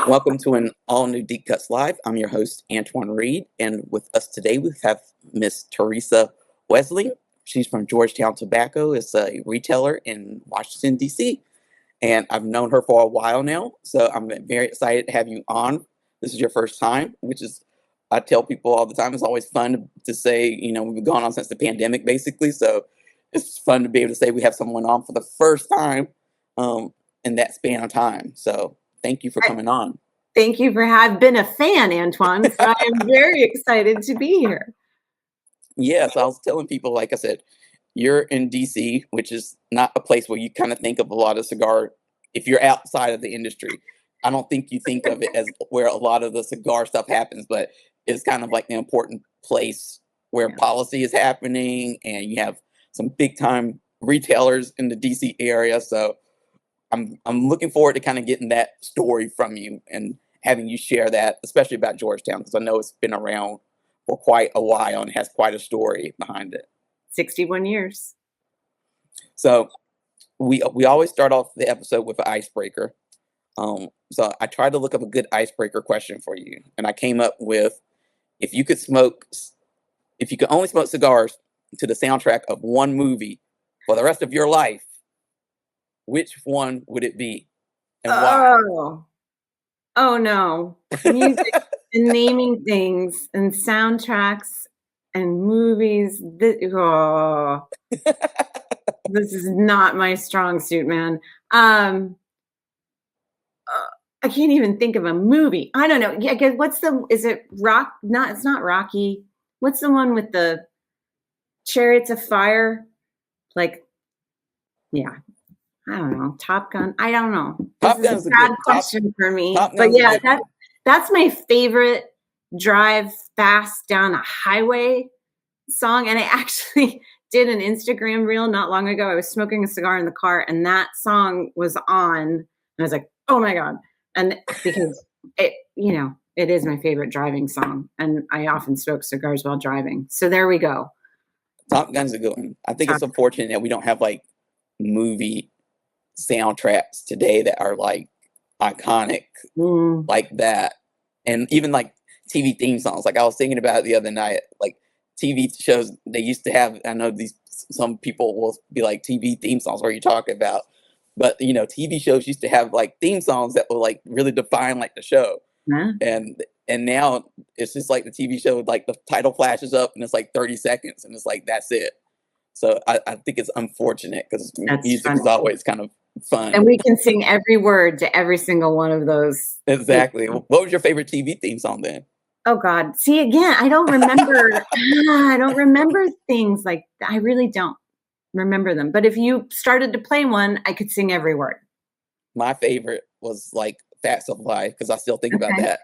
Welcome to an all new Deep Cuts Live. I'm your host, Antoine Reed, and with us today we have Miss Teresa Wessling. She's from Georgetown Tobacco. It's a retailer in Washington, D.C., and I've known her for a while now, so I'm very excited to have you on. This is your first time, which is, I tell people all the time, it's always fun to say, we've been going on since the pandemic, basically, so it's fun to be able to say we have someone on for the first time in that span of time. So thank you for coming on. Thank you for having been a fan, Antoine. So I am very excited to be here. Yeah, so I was telling people, like I said, you're in DC, which is not a place where you kind of think of a lot of cigar. If you're outside of the industry, I don't think you think of it as where a lot of the cigar stuff happens, but it's kind of like an important place where policy is happening, and you have some big time retailers in the DC area. So I'm looking forward to kind of getting that story from you and having you share that, especially about Georgetown, because I know it's been around for quite a while and has quite a story behind it. 61 years. So we always start off the episode with an icebreaker. So I tried to look up a good icebreaker question for you, and I came up with, if you could only smoke cigars to the soundtrack of one movie for the rest of your life, which one would it be and why? Oh no. Music and naming things and soundtracks and movies. This is not my strong suit, man. I can't even think of a movie. I don't know. Yeah, is it Rock? It's not Rocky. What's the one with the Chariots of Fire? I don't know. Top Gun. I don't know. This is a bad question for me. But yeah, that's my favorite drive fast down a highway song. And I actually did an Instagram reel not long ago. I was smoking a cigar in the car, and that song was on. And I was like, oh my God. And because it is my favorite driving song. And I often smoke cigars while driving. So there we go. Top Gun's a good one. I think it's unfortunate that we don't have like movie soundtracks today that are like iconic like that, and even like TV theme songs. Like I was thinking about it the other night, like TV shows they used to have. I know some people will be like, TV theme songs, what are you talking about? But TV shows used to have like theme songs that will like really define like the show. And now it's just like the TV show, like the title flashes up and it's like 30 seconds and it's like that's it. So I think it's unfortunate because music is always kind of fun. And we can sing every word to every single one of those. Exactly. What was your favorite TV theme song then? Oh God. See, again, I don't remember. I don't remember things like that. I really don't remember them. But if you started to play one, I could sing every word. My favorite was like Facts of Life because I still think about that.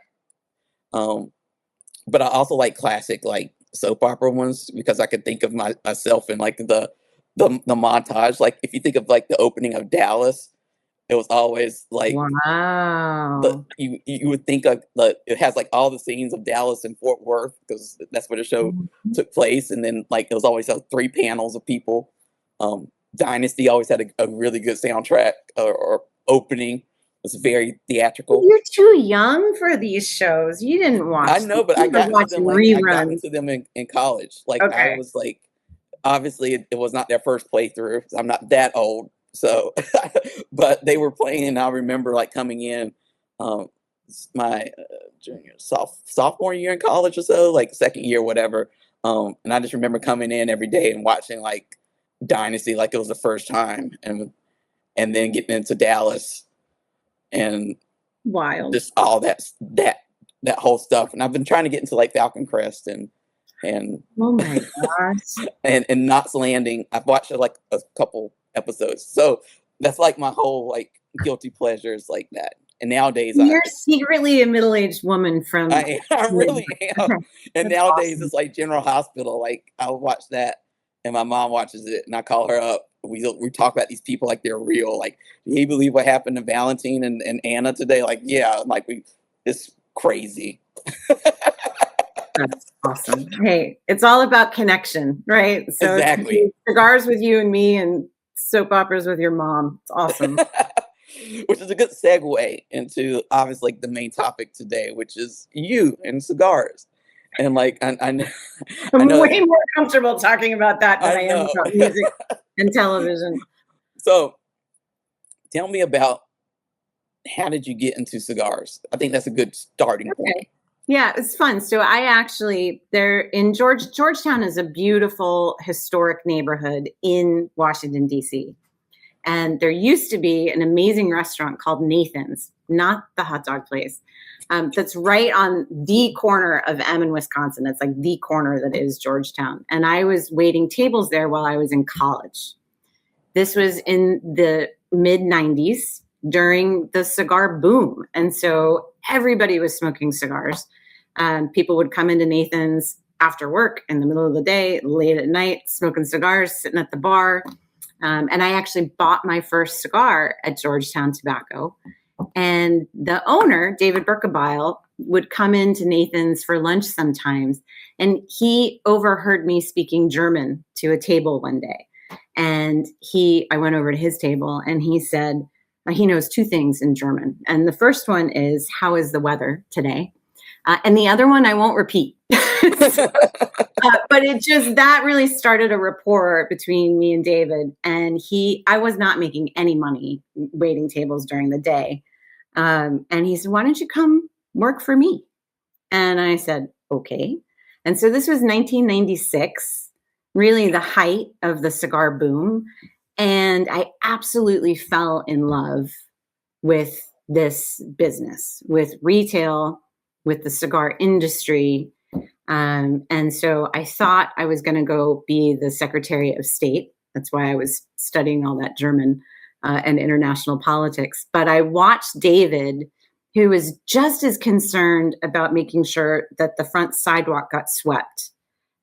But I also like classic like soap opera ones because I could think of myself in like the montage. Like if you think of like the opening of Dallas, it was always like, wow. You would think of it has like all the scenes of Dallas and Fort Worth because that's where the show took place, and then like it was always 3 panels of people. Dynasty always had a really good soundtrack or opening. It was very theatrical. You're too young for these shows. You didn't watch. I know, but I got into them in college. Like I was like, obviously it was not their first playthrough. I'm not that old, so but they were playing, and I remember like coming in my junior sophomore year in college or so, like second year, whatever. And I just remember coming in every day and watching like Dynasty like it was the first time, and then getting into Dallas. And wild, just all that whole stuff. And I've been trying to get into like Falcon Crest and oh my gosh, and Knots Landing. I've watched like a couple episodes, so that's like my whole like guilty pleasures like that. And nowadays, you're secretly a middle-aged woman from. I really am. And nowadays, awesome. It's like General Hospital. Like I'll watch that, and my mom watches it, and I call her up. We talk about these people like they're real. Like, do you believe what happened to Valentine and Anna today? Like, yeah, like it's crazy. That's awesome. Hey, it's all about connection, right? So exactly. Cigars with you and me, and soap operas with your mom. It's awesome. Which is a good segue into obviously like the main topic today, which is you and cigars. And like I know, I I'm know, way more comfortable talking about that than I I am know. about music and television. So tell me about, how did you get into cigars? I think that's a good starting point. Okay. Yeah, it's fun. So I actually, they're in Georgetown is a beautiful historic neighborhood in Washington, D.C. And there used to be an amazing restaurant called Nathan's, not the hot dog place, that's right on the corner of M in Wisconsin. It's like the corner that is Georgetown. And I was waiting tables there while I was in college. This was in the mid 90s during the cigar boom. And so everybody was smoking cigars. People would come into Nathan's after work in the middle of the day, late at night, smoking cigars, sitting at the bar. And I actually bought my first cigar at Georgetown Tobacco. And the owner, David Berkebile, would come into Nathan's for lunch sometimes. And he overheard me speaking German to a table one day. And I went over to his table and he said, he knows two things in German. And the first one is, how is the weather today? And the other one I won't repeat. But that really started a rapport between me and David. And I was not making any money waiting tables during the day. And he said, why don't you come work for me? And I said, okay. And so this was 1996, really the height of the cigar boom. And I absolutely fell in love with this business, with retail, with the cigar industry. And so I thought I was going to go be the Secretary of State. That's why I was studying all that German and international politics. But I watched David, who was just as concerned about making sure that the front sidewalk got swept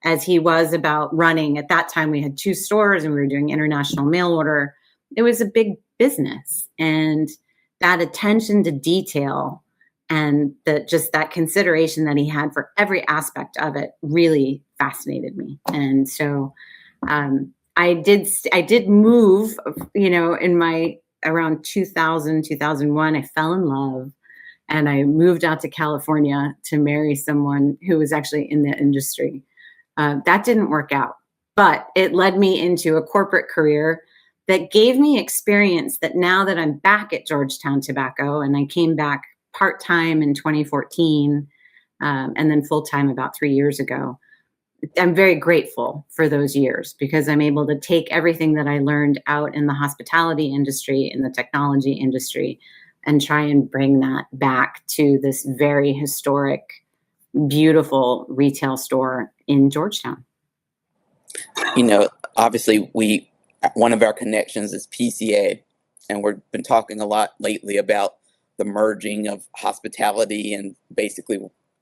as he was about running. At that time, we had 2 stores and we were doing international mail order. It was a big business. And that attention to detail and that consideration that he had for every aspect of it really fascinated me. And so I did move, in around 2000, 2001, I fell in love and I moved out to California to marry someone who was actually in the industry. That didn't work out, but it led me into a corporate career that gave me experience that now that I'm back at Georgetown Tobacco, and I came back part-time in 2014, and then full-time about 3 years ago. I'm very grateful for those years because I'm able to take everything that I learned out in the hospitality industry, in the technology industry, and try and bring that back to this very historic, beautiful retail store in Georgetown. Obviously one of our connections is PCA, and we've been talking a lot lately about the merging of hospitality and basically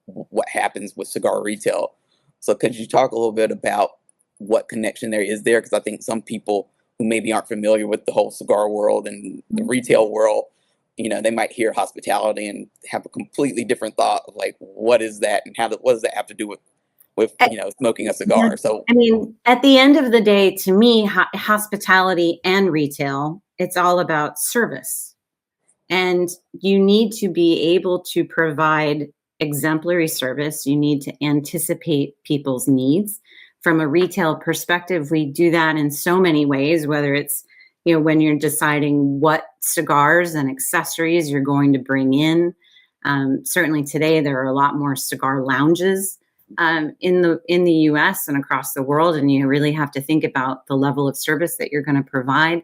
what happens with cigar retail. So could you talk a little bit about what connection there is there? Because I think some people who maybe aren't familiar with the whole cigar world and the retail world, they might hear hospitality and have a completely different thought of like, what is that and what does that have to do with smoking a cigar? So at the end of the day, to me, hospitality and retail, it's all about service. And you need to be able to provide exemplary service. You need to anticipate people's needs. From a retail perspective, we do that in so many ways, whether it's, when you're deciding what cigars and accessories you're going to bring in. Certainly today, there are a lot more cigar lounges in the US and across the world. And you really have to think about the level of service that you're going to provide.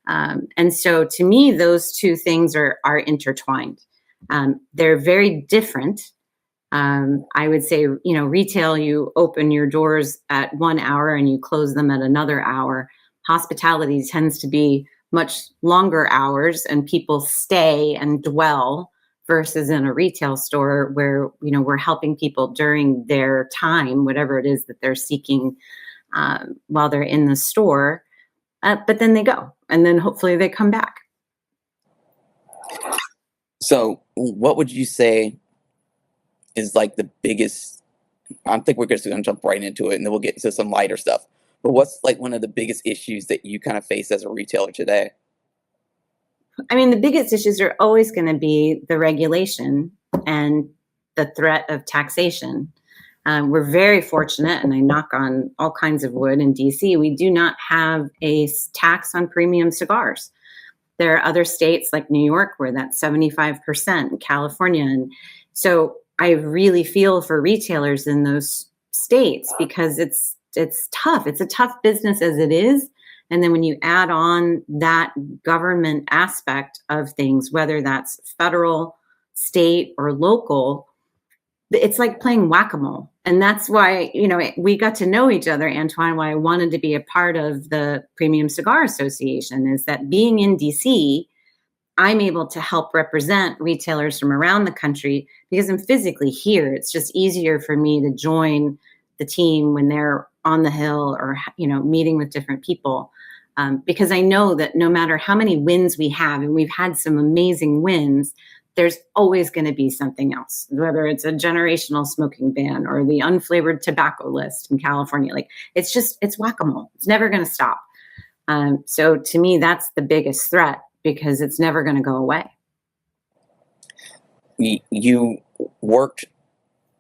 And so to me, those two things are intertwined. They're very different. I would say, retail, you open your doors at 1 hour and you close them at another hour. Hospitality tends to be much longer hours and people stay and dwell versus in a retail store where, we're helping people during their time, whatever it is that they're seeking while they're in the store. But then they go, and then hopefully they come back. So what would you say is like the biggest, I think we're just going to jump right into it and then we'll get into some lighter stuff. But what's like one of the biggest issues that you kind of face as a retailer today? I mean, the biggest issues are always going to be the regulation and the threat of taxation. We're very fortunate, and I knock on all kinds of wood in DC, we do not have a tax on premium cigars. There are other states like New York where that's 75%, California. And so I really feel for retailers in those states because it's tough. It's a tough business as it is. And then when you add on that government aspect of things, whether that's federal, state, or local, it's like playing whack-a-mole. And that's why, we got to know each other, Antoine, why I wanted to be a part of the Premium Cigar Association is that being in DC, I'm able to help represent retailers from around the country because I'm physically here. It's just easier for me to join the team when they're on the Hill or, meeting with different people. Because I know that no matter how many wins we have, and we've had some amazing wins, there's always going to be something else, whether it's a generational smoking ban or the unflavored tobacco list in California. Like it's whack-a-mole. It's never going to stop. So to me, that's the biggest threat because it's never going to go away. You worked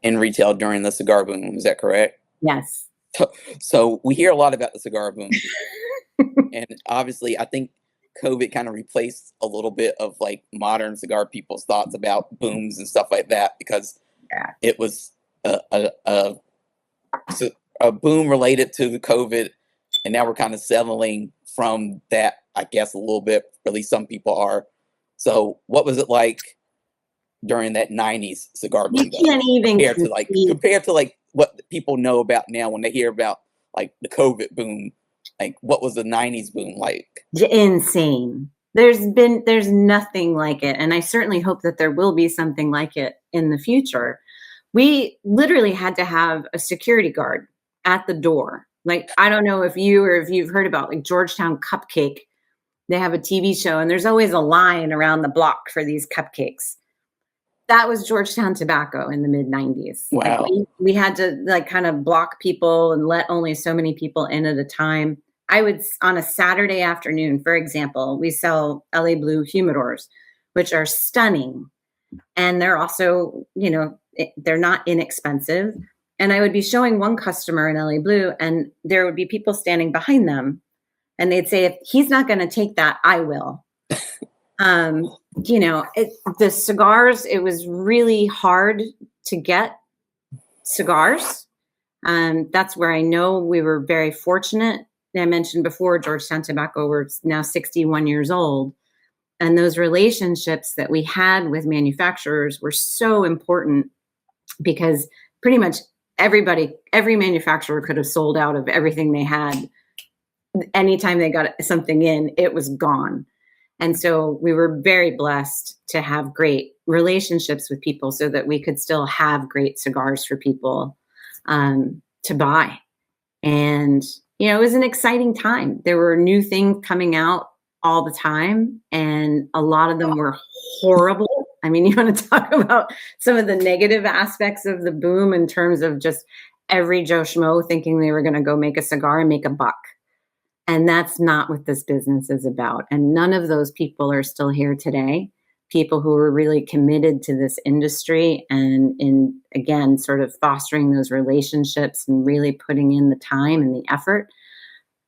in retail during the cigar boom. Is that correct? Yes. So we hear a lot about the cigar boom. And obviously, I think COVID kind of replaced a little bit of like modern cigar people's thoughts about booms and stuff like that because it was a boom related to the COVID, and now we're kind of settling from that, I guess, a little bit. At least some people are. So, what was it like during that '90s cigar boom? You can't even compared to what people know about now when they hear about like the COVID boom. Like, what was the '90s boom like? Insane. There's nothing like it. And I certainly hope that there will be something like it in the future. We literally had to have a security guard at the door. Like, I don't know if you've heard about like Georgetown Cupcake. They have a TV show and there's always a line around the block for these cupcakes. That was Georgetown Tobacco in the mid 90s. Wow. Like we had to like kind of block people and let only so many people in at a time. I would, on a Saturday afternoon, for example, we sell LA Blue humidors, which are stunning. And they're also, they're not inexpensive. And I would be showing one customer in LA Blue and there would be people standing behind them. And they'd say, if he's not going to take that, I will. The cigars, it was really hard to get cigars. That's where I know we were very fortunate. I mentioned before, Georgetown Tobacco, we're now 61 years old. And those relationships that we had with manufacturers were so important because pretty much every manufacturer could have sold out of everything they had. Anytime they got something in, it was gone. And so we were very blessed to have great relationships with people so that we could still have great cigars for people to buy. And, it was an exciting time. There were new things coming out all the time, and a lot of them were horrible. I mean, you want to talk about some of the negative aspects of the boom in terms of just every Joe Schmo thinking they were going to go make a cigar and make a buck. And that's not what this business is about. And none of those people are still here today. People who are really committed to this industry and in, again, sort of fostering those relationships and really putting in the time and the effort,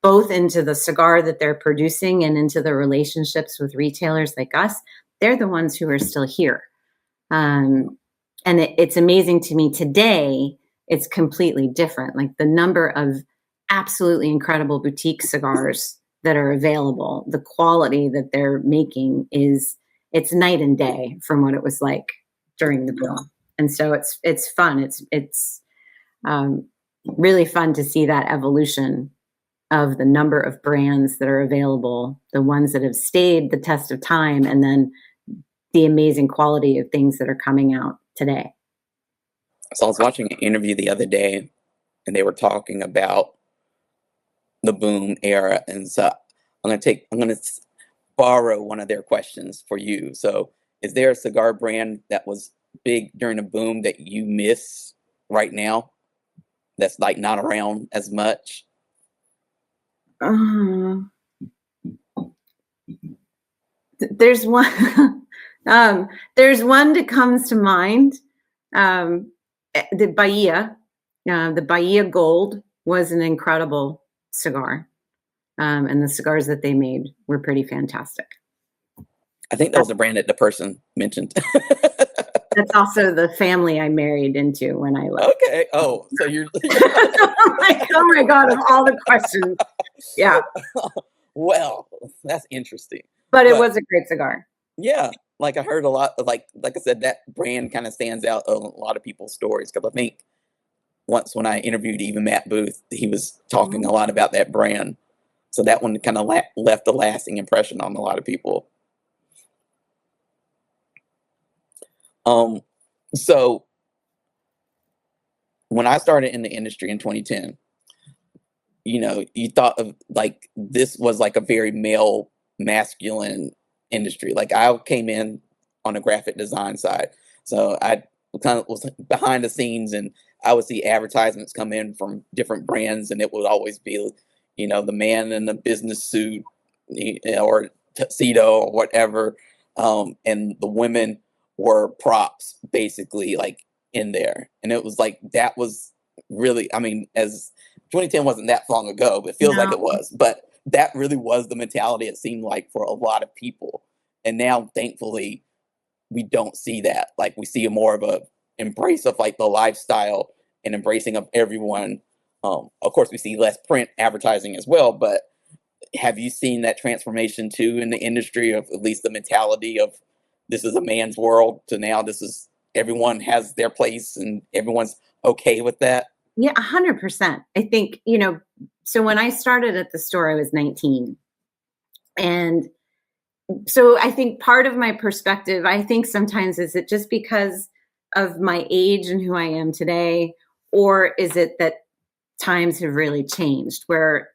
both into the cigar that they're producing and into the relationships with retailers like us. They're the ones who are still here. And it's amazing to me today, it's completely different. Like the number of absolutely incredible boutique cigars that are available, the quality that they're making it's night and day from what it was like during the boom. And so it's fun. It's really fun to see that evolution of the number of brands that are available, the ones that have stayed the test of time, and then the amazing quality of things that are coming out today. So I was watching an interview the other day and they were talking about the boom era. And so I'm going to borrow one of their questions for you. So is there a cigar brand that was big during the boom that you miss right now that's like not around as much? There's one, there's one that comes to mind. The Bahia, the Bahia Gold was an incredible cigar. And the cigars that they made were pretty fantastic. I think that was the brand that the person mentioned. That's also the family I married into when I left. Okay. Oh, so you're like, oh my God, of all the questions. Yeah. Well, that's interesting. But it was a great cigar. Yeah. Like I heard a lot of like I said, that brand kind of stands out in a lot of people's stories. Because I think once when I interviewed even Matt Booth, he was talking a lot about that brand. So that one kind of left a lasting impression on a lot of people. So when I started in the industry in 2010, you thought of like this was like a very male, masculine industry. Like I came in on the graphic design side, so I kind of was behind the scenes, and I would see advertisements come in from different brands, and it would always be, the man in the business suit, or tuxedo or whatever, and the women were props, basically, like in there, and it was like that was really, I mean, as 2010 wasn't that long ago, but it feels like it was. But that really was the mentality it seemed like for a lot of people. And now, thankfully, we don't see that. Like we see more of a embrace of like the lifestyle and embracing of everyone. Of course, we see less print advertising as well. But have you seen that transformation too in the industry of at least the mentality of this is a man's world to now this is everyone has their place and everyone's okay with that? Yeah, 100%. I think, so when I started at the store, I was 19. And so I think part of my perspective, I think sometimes is it just because of my age and who I am today, or is it that times have really changed where,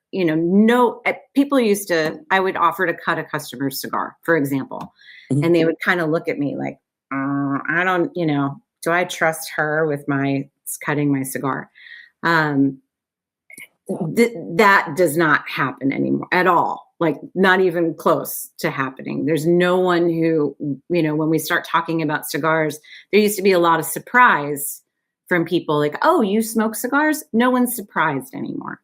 people used to, I would offer to cut a customer's cigar, for example, and they would kind of look at me like, I don't, do I trust her with cutting my cigar? That does not happen anymore at all. Like not even close to happening. There's no one who, when we start talking about cigars, there used to be a lot of surprise from people like, oh, you smoke cigars? No one's surprised anymore,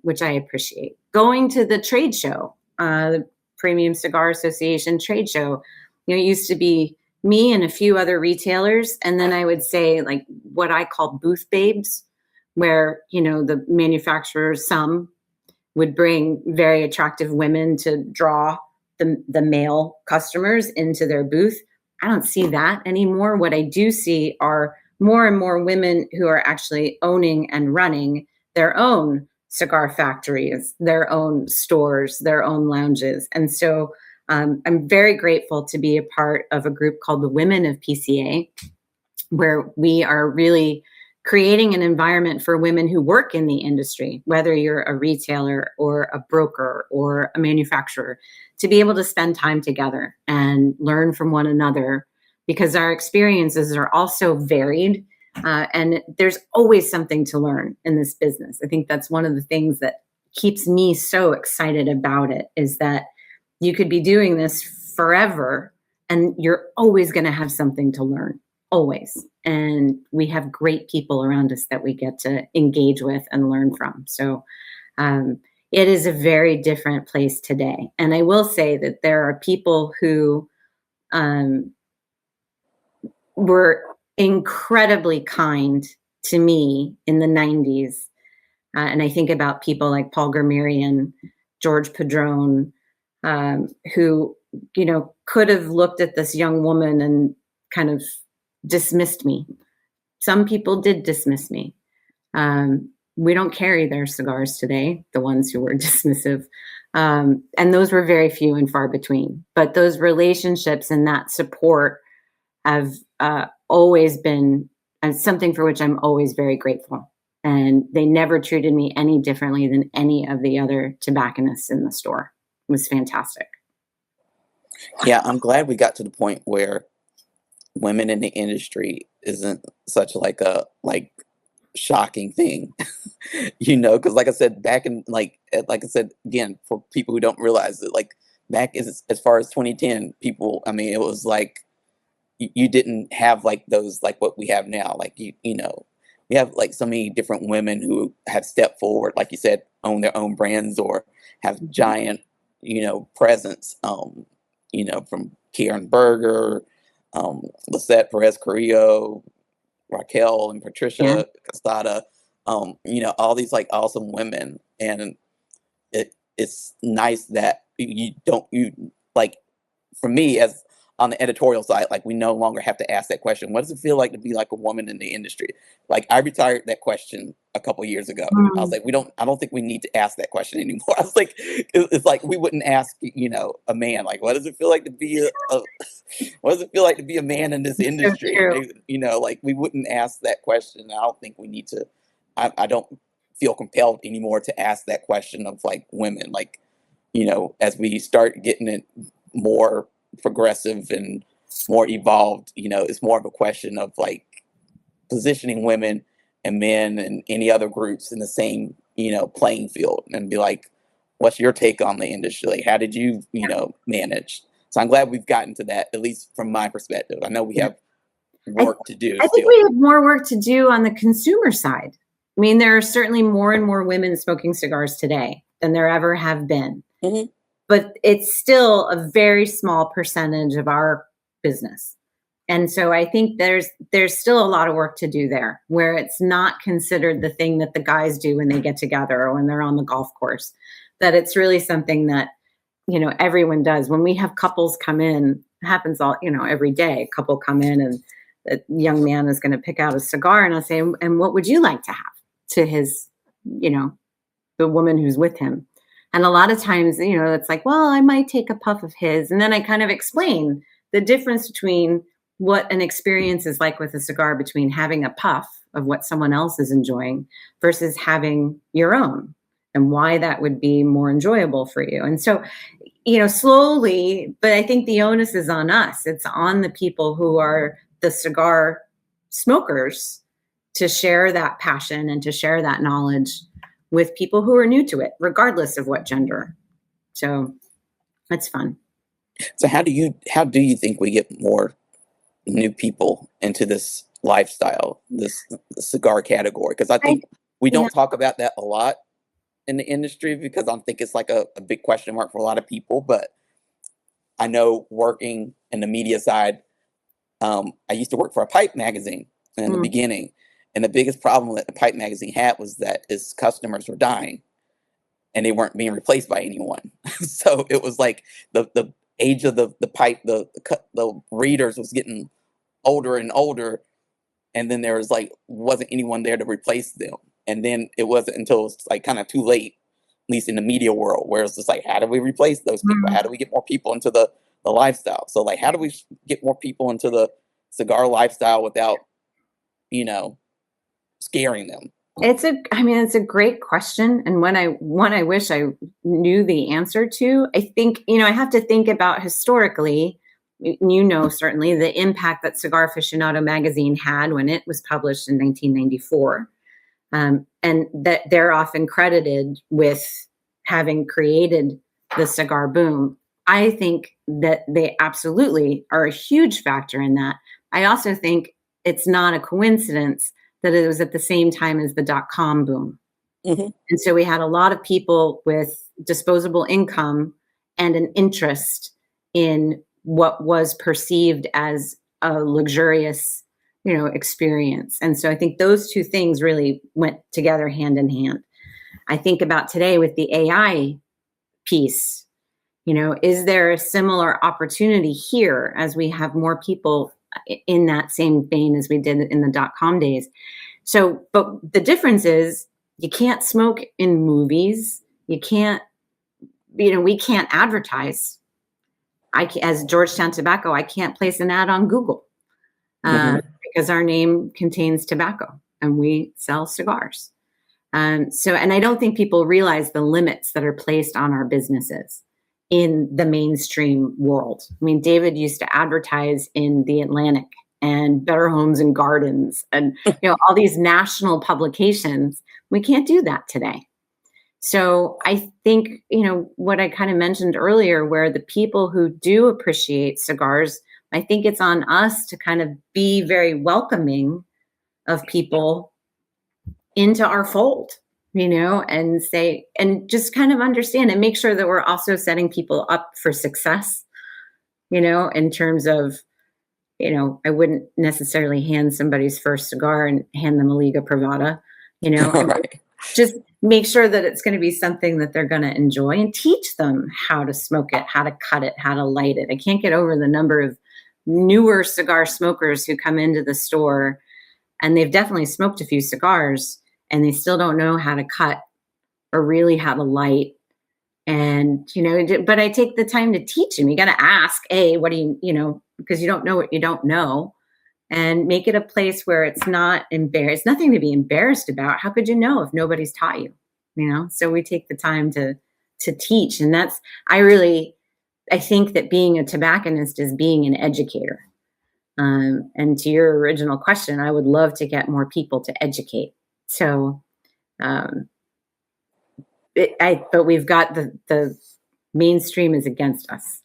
which I appreciate. Going to the trade show, the Premium Cigar Association trade show, it used to be me and a few other retailers. And then I would say like what I call booth babes, where, the manufacturers, some would bring very attractive women to draw the male customers into their booth. I don't see that anymore. What I do see are more and more women who are actually owning and running their own cigar factories, their own stores, their own lounges. And so I'm very grateful to be a part of a group called the Women of PCA, where we are really creating an environment for women who work in the industry, whether you're a retailer or a broker or a manufacturer, to be able to spend time together and learn from one another, because our experiences are also varied. And there's always something to learn in this business. I think that's one of the things that keeps me so excited about it, is that you could be doing this forever and you're always going to have something to learn. Always. And we have great people around us that we get to engage with and learn from. So it is a very different place today. And I will say that there are people who were incredibly kind to me in the 90s. And I think about people like Paul Gramerian, George Padron, who, could have looked at this young woman and kind of dismissed me. Some people did dismiss me. We don't carry their cigars today, the ones who were dismissive. And those were very few and far between. But those relationships and that support have always been something for which I'm always very grateful. And they never treated me any differently than any of the other tobacconists in the store. It was fantastic. Yeah, I'm glad we got to the point where women in the industry isn't such like a shocking thing, because like I said, back in like I said again, for people who don't realize it, like back as far as 2010, people, I mean, it was like you didn't have like those, like what we have now. Like, we have like so many different women who have stepped forward, like you said, own their own brands or have giant, presence, from Karen Berger, Lisette Perez Carrillo, Raquel and Patricia Castada, all these like awesome women. And it's nice that you like, for me, as on the editorial side, like, we no longer have to ask that question. What does it feel like to be like a woman in the industry? Like, I retired that question a couple years ago. I was like, I don't think we need to ask that question anymore. I was like, it's like we wouldn't ask, a man, like, what does it feel like to be what does it feel like to be a man in this industry? Like, we wouldn't ask that question. I don't think we need to. I don't feel compelled anymore to ask that question of like women. Like, as we start getting it more progressive and more evolved, it's more of a question of like positioning women and men and any other groups in the same, playing field, and be like, what's your take on the industry? Like, how did you, manage? So I'm glad we've gotten to that, at least from my perspective. I know we have work to do. I think we have more work to do on the consumer side. I mean, there are certainly more and more women smoking cigars today than there ever have been. Mm-hmm. But it's still a very small percentage of our business. And so I think there's still a lot of work to do there, where it's not considered the thing that the guys do when they get together or when they're on the golf course, that it's really something that, everyone does. When we have couples come in, it happens all, every day, a couple come in and a young man is going to pick out a cigar, and I'll say, and what would you like to have, to his, the woman who's with him. And a lot of times, it's like, well, I might take a puff of his. And then I kind of explain the difference between what an experience is like with a cigar, between having a puff of what someone else is enjoying versus having your own, and why that would be more enjoyable for you. And so, slowly, but I think the onus is on us. It's on the people who are the cigar smokers to share that passion and to share that knowledge with people who are new to it, regardless of what gender. So that's fun. So how do you think we get more new people into this lifestyle, this cigar category? Because I think we don't talk about that a lot in the industry, because I think it's like a big question mark for a lot of people. But I know, working in the media side, I used to work for a pipe magazine in the beginning. And the biggest problem that the pipe magazine had was that its customers were dying and they weren't being replaced by anyone. So it was like the age of the pipe, the readers was getting older and older. And then there was wasn't anyone there to replace them. And then it wasn't until it was like kind of too late, at least in the media world, where it's just like, how do we replace those people? How do we get more people into the lifestyle? So like, how do we get more people into the cigar lifestyle without, scaring them? It's a great question, and one I wish I knew the answer to. I think, I have to think about historically, certainly the impact that Cigar Aficionado magazine had when it was published in 1994. And that they're often credited with having created the cigar boom. I think that they absolutely are a huge factor in that. I also think it's not a coincidence that it was at the same time as the .com boom. Mm-hmm. And so we had a lot of people with disposable income and an interest in what was perceived as a luxurious, experience. And so I think those two things really went together hand in hand. I think about today with the AI piece, is there a similar opportunity here as we have more people in that same vein as we did in the .com days? So, but the difference is you can't smoke in movies. You can't, we can't advertise. As Georgetown Tobacco, I can't place an ad on Google because our name contains tobacco and we sell cigars. And I don't think people realize the limits that are placed on our businesses in the mainstream world. I mean, David used to advertise in The Atlantic and Better Homes and Gardens and all these national publications. We can't do that today. So I think, what I kind of mentioned earlier, where the people who do appreciate cigars, I think it's on us to kind of be very welcoming of people into our fold, and say, and just kind of understand and make sure that we're also setting people up for success, in terms of, I wouldn't necessarily hand somebody's first cigar and hand them a Liga Privada, Right. just make sure that it's going to be something that they're going to enjoy, and teach them how to smoke it, how to cut it, how to light it. I can't get over the number of newer cigar smokers who come into the store and they've definitely smoked a few cigars and they still don't know how to cut or really how to light. And, but I take the time to teach them. You got to ask, what do because you don't know what you don't know, and make it a place where it's not embarrassed. Nothing to be embarrassed about. How could you know if nobody's taught you? So we take the time to teach. And that's, I think that being a tobacconist is being an educator. And to your original question, I would love to get more people to educate. So, but we've got the mainstream is against us,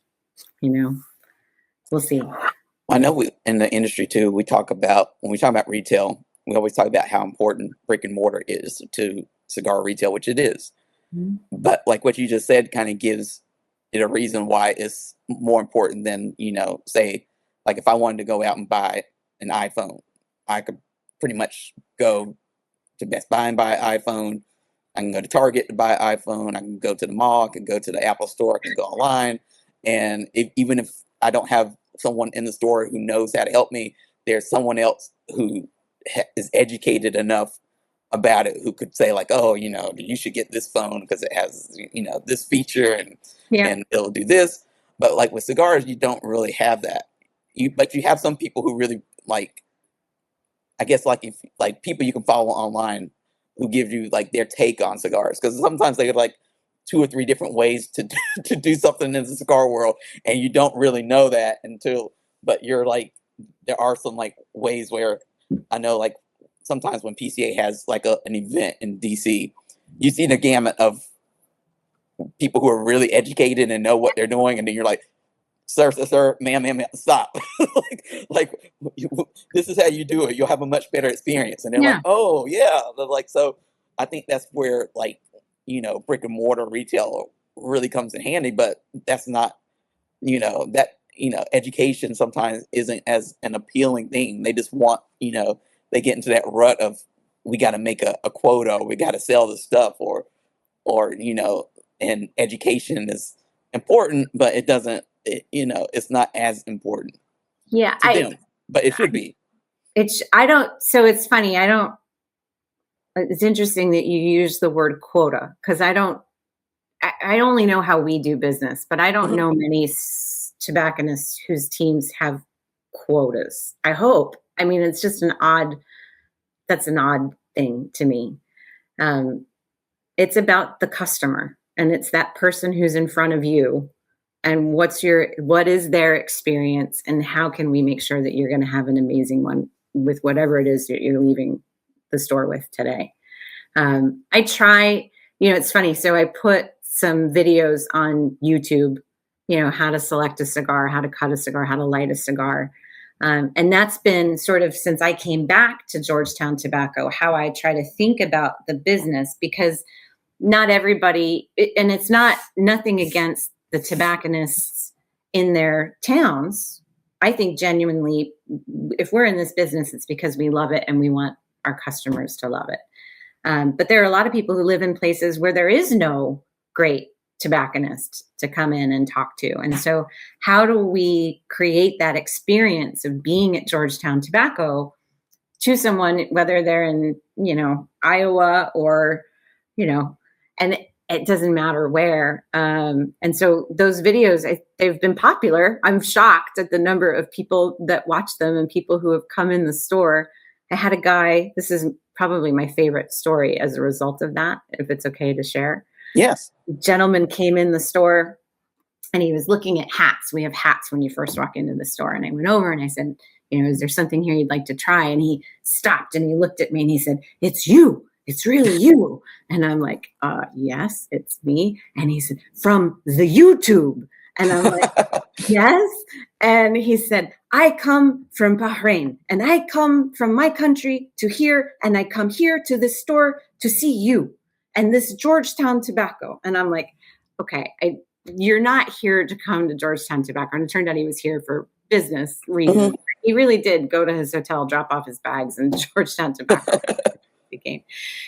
we'll see. I know in the industry too, when we talk about retail, we always talk about how important brick and mortar is to cigar retail, which it is. Mm-hmm. But like what you just said kind of gives it a reason why it's more important than, say, like if I wanted to go out and buy an iPhone, I could pretty much go to Best Buy and buy an iPhone. I can go to Target to buy an iPhone. I can go to the mall. I can go to the Apple store. I can go online. And even if I don't have someone in the store who knows how to help me, there's someone else who is educated enough about it who could say like, oh, you should get this phone because it has, this feature and it'll do this. But like with cigars, you don't really have that. But you have some people who really like, I guess like people you can follow online who give you like their take on cigars, because sometimes they have like 2 or 3 different ways to do something in the cigar world, and you don't really know that but you're like, there are some like ways where I know like sometimes when PCA has like an event in DC, you see the gamut of people who are really educated and know what they're doing, and then you're like, sir, ma'am, stop. This is how you do it. You'll have a much better experience. And they're like, oh yeah. They're like, so I think that's where like, brick and mortar retail really comes in handy, but that's not, education sometimes isn't as an appealing thing. They just want, they get into that rut of, we got to make a quota, or we got to sell the stuff or, and education is important, but it doesn't, it's not as important to them, but it should be. So it's funny. It's interesting that you use the word quota, because I only know how we do business, but I don't know many tobacconists whose teams have quotas. I hope. I mean, it's just that's an odd thing to me. It's about the customer, and it's that person who's in front of you, and what is their experience, and how can we make sure that you're going to have an amazing one with whatever it is that you're leaving the store with today. I try, it's funny. So I put some videos on YouTube, how to select a cigar, how to cut a cigar, how to light a cigar. And that's been sort of since I came back to Georgetown Tobacco, how I try to think about the business, because not everybody, and it's nothing against the tobacconists in their towns. I think genuinely, if we're in this business, it's because we love it and we want our customers to love it. But there are a lot of people who live in places where there is no great tobacconist to come in and talk to. And so how do we create that experience of being at Georgetown Tobacco to someone, whether they're in, Iowa or, and it doesn't matter where. And so those videos, they've been popular. I'm shocked at the number of people that watch them and people who have come in the store. I had a guy, this is probably my favorite story as a result of that, if it's okay to share. Yes. A gentleman came in the store and he was looking at hats. We have hats when you first walk into the store. And I went over and I said, is there something here you'd like to try? And he stopped and he looked at me and he said, it's you. it's really you. And I'm like, yes, it's me. And he said, from the YouTube. And I'm like, yes. And he said, I come from Bahrain and I come from my country to here. And I come here to this store to see you and this Georgetown Tobacco. And I'm like, okay, you're not here to come to Georgetown Tobacco. And it turned out he was here for business reasons. Mm-hmm. He really did go to his hotel, drop off his bags, and Georgetown Tobacco became.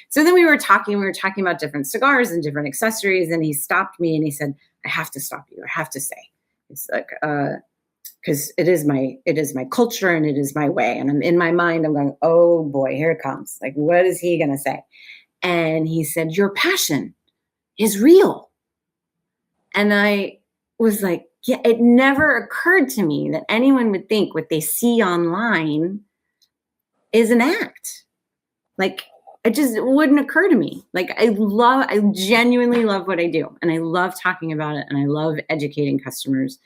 So then we were talking about different cigars and different accessories. And he stopped me and he said, I have to stop you. I have to say, it's like, because it is my culture and it is my way. And I'm in my mind, I'm going, oh boy, here it comes. Like, what is he going to say? And he said, your passion is real. And I was like, yeah, it never occurred to me that anyone would think what they see online is an act. Like, it just wouldn't occur to me. Like, I genuinely love what I do. And I love talking about it. And I love educating customers.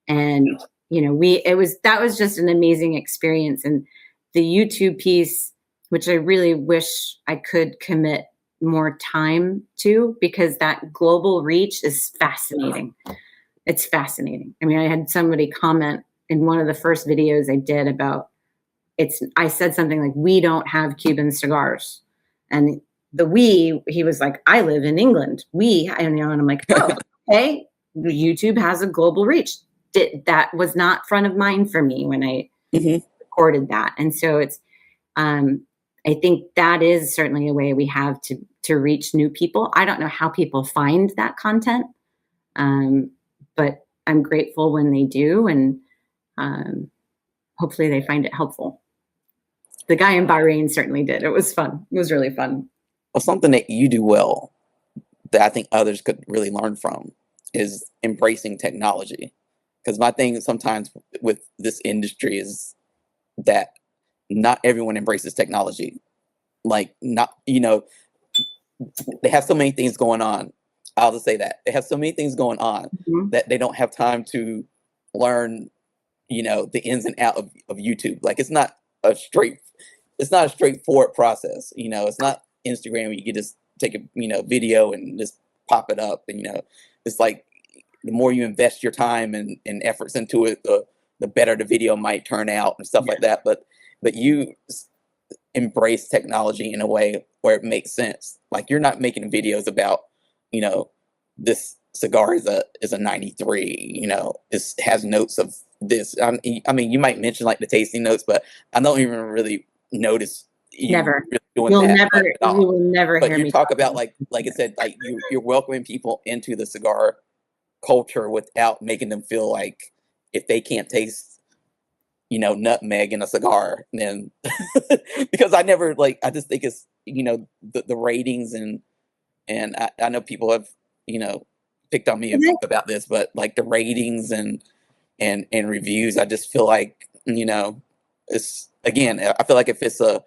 And, you know, that was just an amazing experience. And the YouTube piece, which I really wish I could commit more time to, because that global reach is fascinating. It's fascinating. I mean, I had somebody comment in one of the first videos I did about I said something like, we don't have Cuban cigars. And he was like, I live in England. And I'm like, oh, okay. YouTube has a global reach. That was not front of mind for me when I recorded that. And so it's, I think that is certainly a way we have to reach new people. I don't know how people find that content, but I'm grateful when they do. And hopefully they find it helpful. The guy in Bahrain certainly did. It was fun. It was really fun. Well, something that you do well that I think others could really learn from is embracing technology. Because my thing sometimes with this industry is that not everyone embraces technology. Like, not, you know, they have so many things going on. I'll just say that. They have so many things going on that they don't have time to learn, you know, the ins and out of YouTube. Like, it's not a straightforward process. You know, it's not Instagram where you can just take a, you know, video and just pop it up. And, you know, it's like the more you invest your time and efforts into it, the better the video might turn out and stuff like that. But you embrace technology in a way where it makes sense. Like, you're not making videos about, you know, this cigar is a 93, you know, this has notes of this. I mean, you might mention like the tasting notes, but I don't even really notice you never really doing you'll that. Never you will never but hear you me talk about like I said, like you're welcoming people into the cigar culture without making them feel like if they can't taste, you know, nutmeg in a cigar, then because I just think it's, you know, the ratings and I know people have, you know, picked on me about this, but like the ratings and reviews, I just feel like, you know, it's, again, I feel like if it's a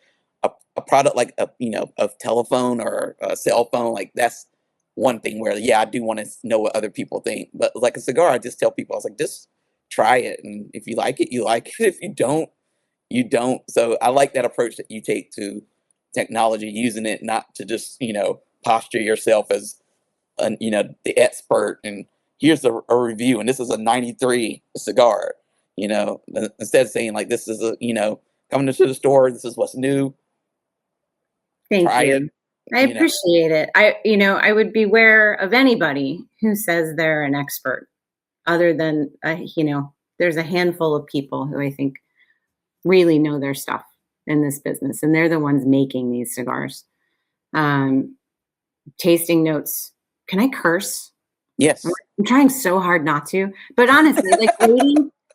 product like a, you know, a telephone or a cell phone, like that's one thing where, yeah, I do want to know what other people think. But like a cigar, I just tell people, I was like, just try it. And if you like it, you like it. If you don't, you don't. So I like that approach that you take to technology, using it not to just, you know, posture yourself as, you know, the expert and here's a review and this is a 93 cigar, you know, instead of saying like, this is a, you know, coming into the store, this is what's new. Thank you. I appreciate it. I would beware of anybody who says they're an expert, other than, you know, there's a handful of people who I think really know their stuff in this business, and they're the ones making these cigars. Tasting notes. Can I curse? Yes. I'm trying so hard not to, but honestly, like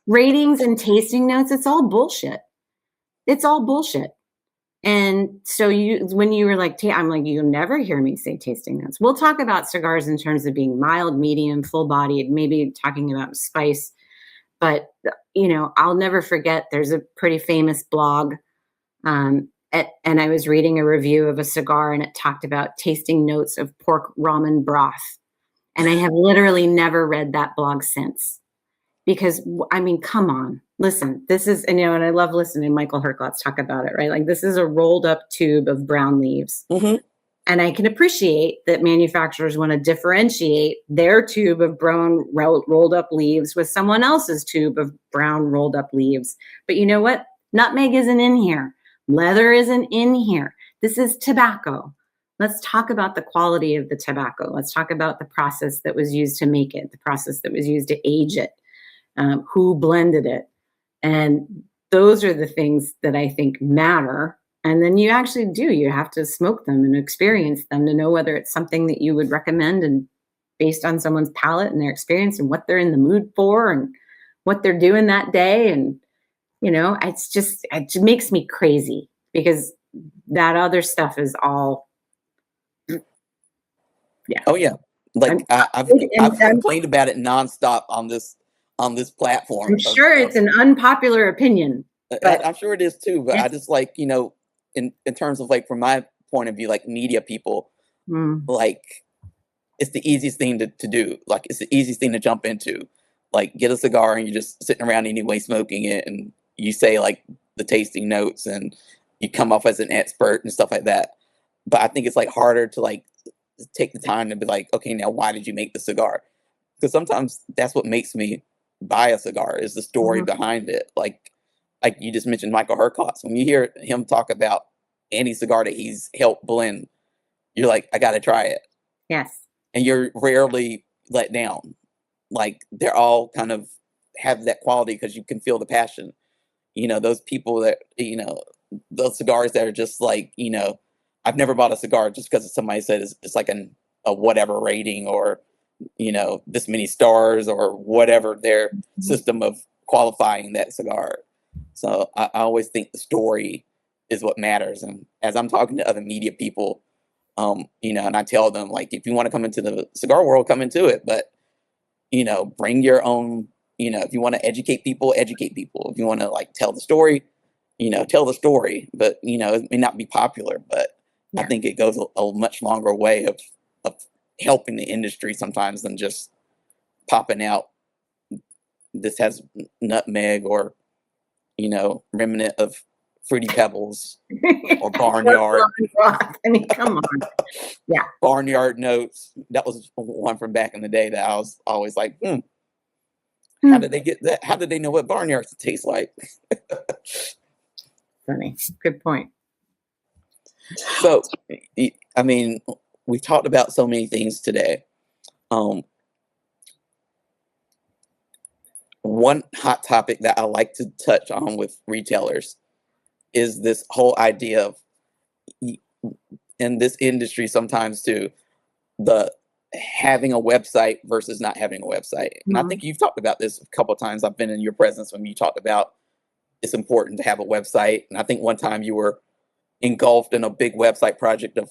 ratings and tasting notes, it's all bullshit. It's all bullshit. And so when you were like, I'm like, you'll never hear me say tasting notes. We'll talk about cigars in terms of being mild, medium, full bodied, maybe talking about spice. But, you know, I'll never forget, there's a pretty famous blog. And I was reading a review of a cigar and it talked about tasting notes of pork ramen broth. And I have literally never read that blog since. Because, I mean, come on, listen, this is, and, you know, and I love listening to Michael Herklots talk about it, right? Like, this is a rolled up tube of brown leaves. And I can appreciate that manufacturers want to differentiate their tube of brown rolled up leaves with someone else's tube of brown rolled up leaves. But you know what? Nutmeg isn't in here. Leather isn't in here. This is tobacco. Let's talk about the quality of the tobacco. Let's talk about the process that was used to make it, the process that was used to age it, who blended it. And those are the things that I think matter. And then you have to smoke them and experience them to know whether it's something that you would recommend, and based on someone's palate and their experience and what they're in the mood for and what they're doing that day. And, it makes me crazy because that other stuff is all. Yeah. Oh yeah. Like I've complained about it nonstop on this platform. I'm sure it's an unpopular opinion. But I'm sure it is too, but I just in terms of from my point of view, media people, it's the easiest thing to do. It's the easiest thing to jump into. Get a cigar and you're just sitting around anyway smoking it, and you say the tasting notes and you come off as an expert and stuff like that. But I think it's harder to take the time to be okay, now why did you make the cigar? Because sometimes that's what makes me buy a cigar, is the story behind it. Like you just mentioned Michael Herklots. When you hear him talk about any cigar that he's helped blend, you're like, I got to try it. Yes. And you're rarely let down. They're all kind of have that quality because you can feel the passion. Those people that, those cigars that are just I've never bought a cigar just because somebody said it's a whatever rating, or, this many stars, or whatever their system of qualifying that cigar. So I always think the story is what matters. And as I'm talking to other media people, and I tell them, if you want to come into the cigar world, come into it. But, bring your own, if you want to educate people. If you want to tell the story, tell the story. But, it may not be popular, but I think it goes a much longer way of helping the industry sometimes than just popping out. This has nutmeg, or, remnant of Fruity Pebbles, or Barnyard. I mean, come on. Yeah. Barnyard Notes. That was one from back in the day that I was always how did they get that? How did they know what Barnyard tastes like? Funny. Good point. So, I mean, we've talked about so many things today. One hot topic that I like to touch on with retailers is this whole idea of, in this industry sometimes too, the having a website versus not having a website. And I think you've talked about this a couple of times. I've been in your presence when you talked about it's important to have a website. And I think one time you were engulfed in a big website project of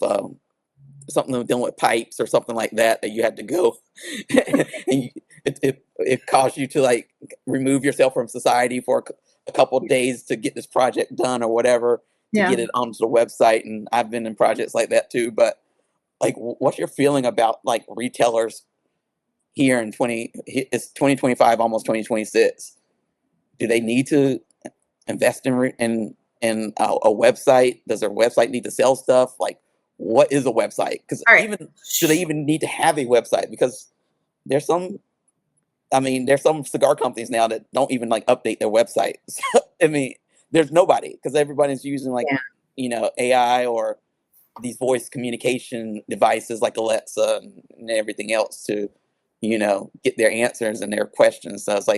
something dealing with pipes or something like that you had to go. And it caused you to remove yourself from society for a couple of days to get this project done or whatever, to get it onto the website. And I've been in projects like that too. But what's your feeling about retailers here in it's 2025, almost 2026? Do they need to invest in a website? Does their website need to sell stuff? What is a website? Because do they even need to have a website? Because there's some cigar companies now that don't even update their website. So, I mean, there's nobody, because everybody's using AI or these voice communication devices like Alexa and everything else to, get their answers and their questions. So it's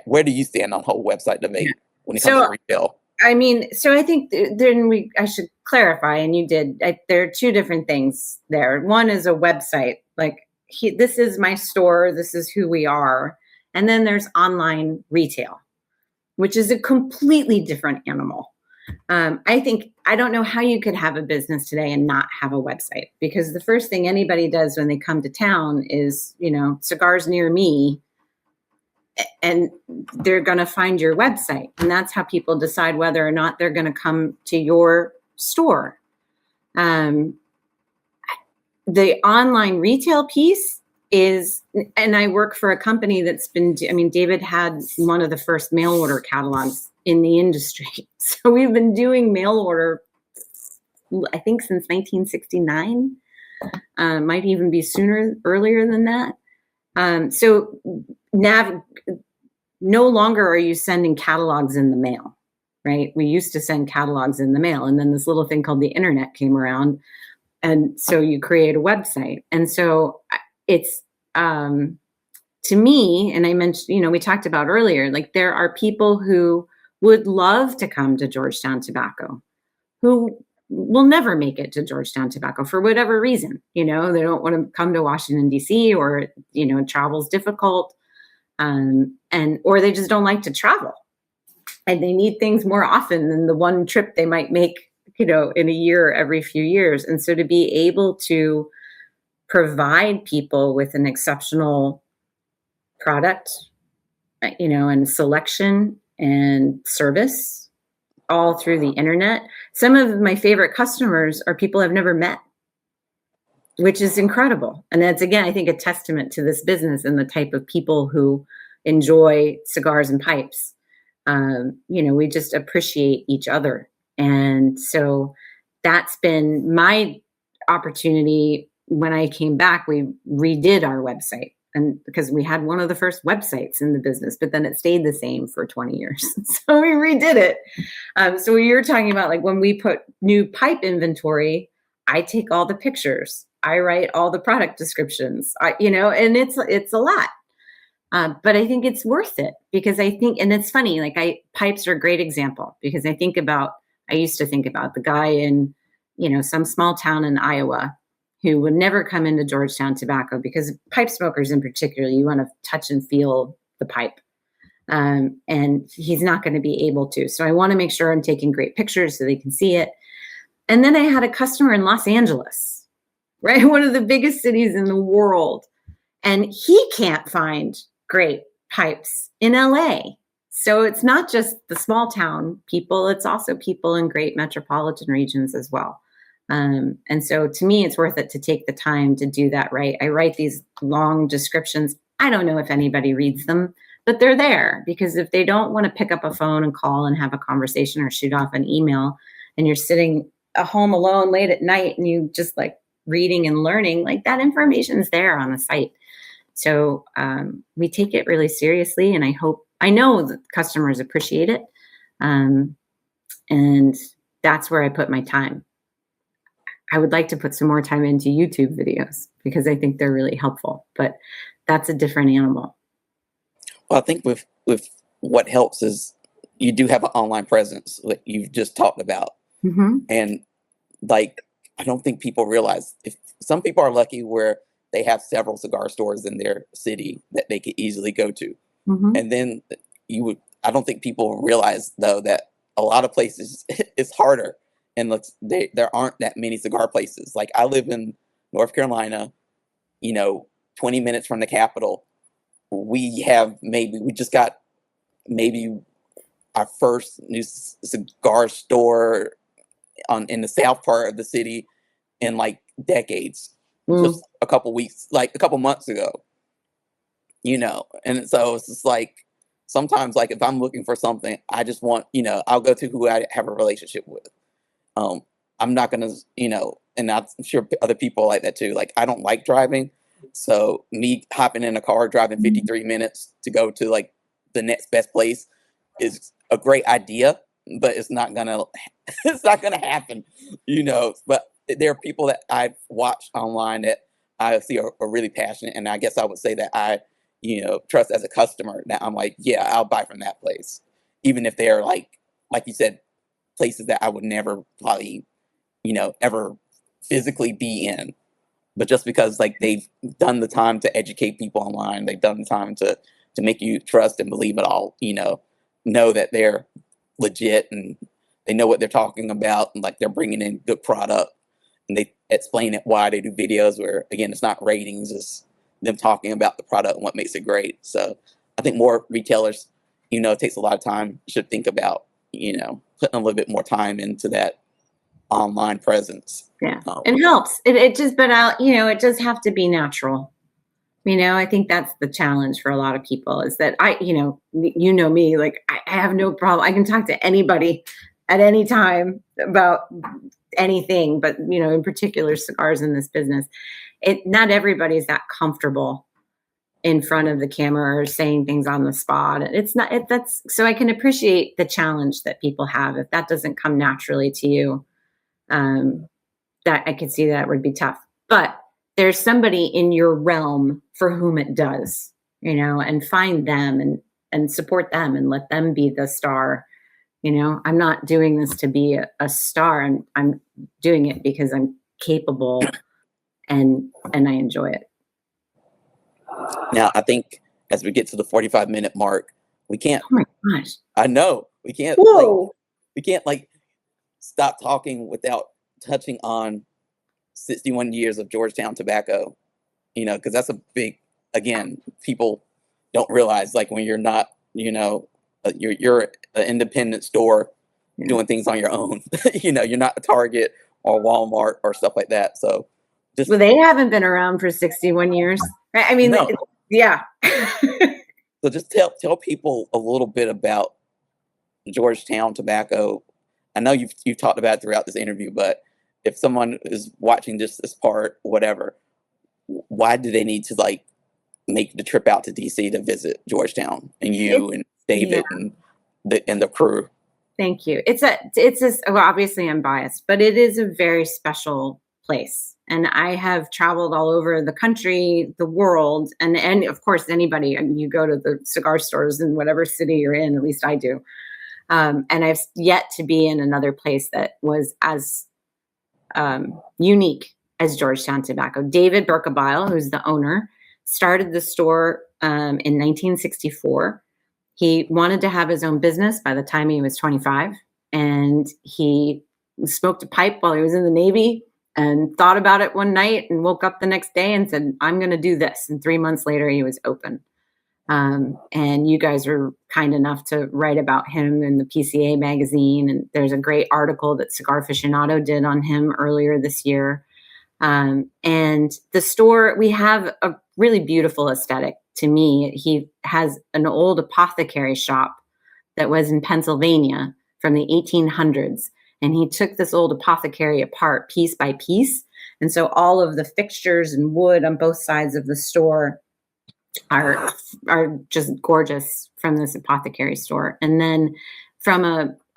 where do you stand on whole website debate when it comes to retail? I mean, so I think I should clarify, and you did. There are two different things there. One is a website, this is my store, this is who we are. And then there's online retail, which is a completely different animal. I don't know how you could have a business today and not have a website, because the first thing anybody does when they come to town is, cigars near me, and they're going to find your website. And that's how people decide whether or not they're going to come to your store. The online retail piece is, and I work for a company that's been, David had one of the first mail order catalogs in the industry. So we've been doing mail order I think since 1969, might even be earlier than that. So no longer are you sending catalogs in the mail, right? We used to send catalogs in the mail, and then this little thing called the internet came around, and so you create a website. And so it's to me, and I mentioned, we talked about earlier, like there are people who would love to come to Georgetown Tobacco who will never make it to Georgetown Tobacco for whatever reason. They don't want to come to Washington, D.C., or, travel's difficult. Or they just don't like to travel, and they need things more often than the one trip they might make, in a year, every few years. And so to be able to provide people with an exceptional product, and selection and service all through the internet. Some of my favorite customers are people I've never met, which is incredible. And that's, again, I think a testament to this business and the type of people who enjoy cigars and pipes. We just appreciate each other. And so that's been my opportunity. When I came back, we redid our website, and because we had one of the first websites in the business, but then it stayed the same for 20 years. So we redid it. So you're talking about, like, when we put new pipe inventory, I take all the pictures, I write all the product descriptions, and it's a lot. But I think it's worth it, because I think, and it's funny, like pipes are a great example, because I used to think about the guy in, some small town in Iowa who would never come into Georgetown Tobacco, because pipe smokers in particular, you want to touch and feel the pipe. And he's not going to be able to. So I want to make sure I'm taking great pictures so they can see it. And then I had a customer in Los Angeles, right? One of the biggest cities in the world. And he can't find great pipes in LA. So it's not just the small town people, it's also people in great metropolitan regions as well. And so to me, it's worth it to take the time to do that, right? I write these long descriptions. I don't know if anybody reads them, but they're there, because if they don't want to pick up a phone and call and have a conversation or shoot off an email, and you're sitting at home alone late at night and you just like reading and learning, like that information is there on the site. So we take it really seriously, and I know that customers appreciate it. And that's where I put my time. I would like to put some more time into YouTube videos, because I think they're really helpful, but that's a different animal. Well, I think with what helps is you do have an online presence that you've just talked about. Mm-hmm. And like, I don't think people realize, if some people are lucky where they have several cigar stores in their city that they could easily go to. Mm-hmm. And then I don't think people realize, though, that a lot of places it's harder. And there aren't that many cigar places. Like, I live in North Carolina, 20 minutes from the capital. We just got maybe our first new cigar store in the south part of the city in like decades. Just a couple months ago, and so it's just like, sometimes, like, if I'm looking for something, I just want, I'll go to who I have a relationship with. I'm not gonna, and I'm sure other people like that too. Like, I don't like driving, so me hopping in a car, driving 53 minutes to go to like the next best place is a great idea, but it's not gonna happen, But there are people that I've watched online that I see are really passionate, and I guess I would say that I, trust as a customer, that I'm like, yeah, I'll buy from that place, even if they're like you said, places that I would never probably, ever physically be in, but just because like they've done the time to educate people online, they've done the time to make you trust and believe it all, know that they're legit and they know what they're talking about, and like they're bringing in good product, and they explain it why they do videos where, again, it's not ratings, it's them talking about the product and what makes it great. So I think more retailers, it takes a lot of time, should think about, putting a little bit more time into that online presence. Yeah, it helps. It just, but it does have to be natural. I think that's the challenge for a lot of people, is that me, like I have no problem. I can talk to anybody at any time, about anything, but in particular cigars in this business. Not everybody's that comfortable in front of the camera or saying things on the spot. It's not, that's, so I can appreciate the challenge that people have. If that doesn't come naturally to you, that I could see that would be tough, but there's somebody in your realm for whom it does, and find them and support them and let them be the star. I'm not doing this to be a star. I'm doing it because I'm capable and I enjoy it. Now, I think as we get to the 45-minute mark, we can't. Oh my gosh! I know we can't. Whoa. We can't stop talking without touching on 61 years of Georgetown Tobacco. Because that's a big. Again, people don't realize when you're not. You're an independent store doing things on your own. You're not a Target or Walmart or stuff like that. So. Well, they haven't been around for 61 years. Right? I mean, no. Yeah. So just tell people a little bit about Georgetown Tobacco. I know you've talked about it throughout this interview, but if someone is watching just this part, whatever, why do they need to make the trip out to DC to visit Georgetown and you and David and the crew? Thank you. Well, obviously I'm biased, but it is a very special place. And I have traveled all over the country, the world, and of course, anybody, you go to the cigar stores in whatever city you're in, at least I do. And I've yet to be in another place that was as unique as Georgetown Tobacco. David Berkebile, who's the owner, started the store in 1964. He wanted to have his own business by the time he was 25. And he smoked a pipe while he was in the Navy and thought about it one night and woke up the next day and said, I'm going to do this. And 3 months later, he was open. And you guys were kind enough to write about him in the PCA magazine. And there's a great article that Cigar Aficionado did on him earlier this year. And the store, we have a really beautiful aesthetic to me. He has an old apothecary shop that was in Pennsylvania from the 1800s. And he took this old apothecary apart piece by piece. And so all of the fixtures and wood on both sides of the store are just gorgeous from this apothecary store. And then from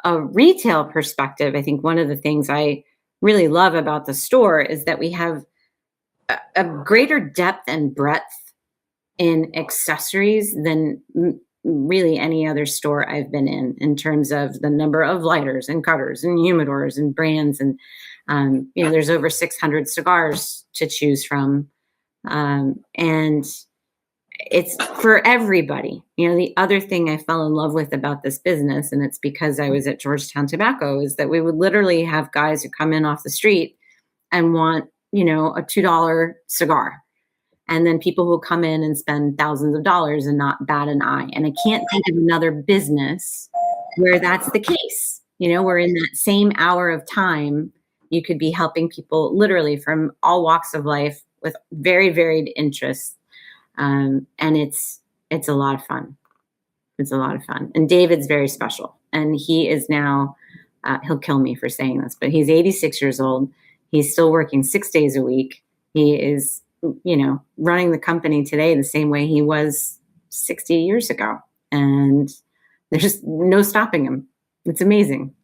a retail perspective, I think one of the things I really love about the store is that we have a greater depth and breadth in accessories than really any other store I've been in terms of the number of lighters and cutters and humidors and brands. And, there's over 600 cigars to choose from. And it's for everybody. The other thing I fell in love with about this business, and it's because I was at Georgetown Tobacco, is that we would literally have guys who come in off the street and want, a $2 cigar. And then people who come in and spend thousands of dollars and not bat an eye. And I can't think of another business where that's the case. Where in that same hour of time, you could be helping people literally from all walks of life with very varied interests. And it's a lot of fun. It's a lot of fun. And David's very special. And he is now, he'll kill me for saying this, but he's 86 years old. He's still working 6 days a week. He is, running the company today the same way he was 60 years ago. And there's no stopping him. It's amazing.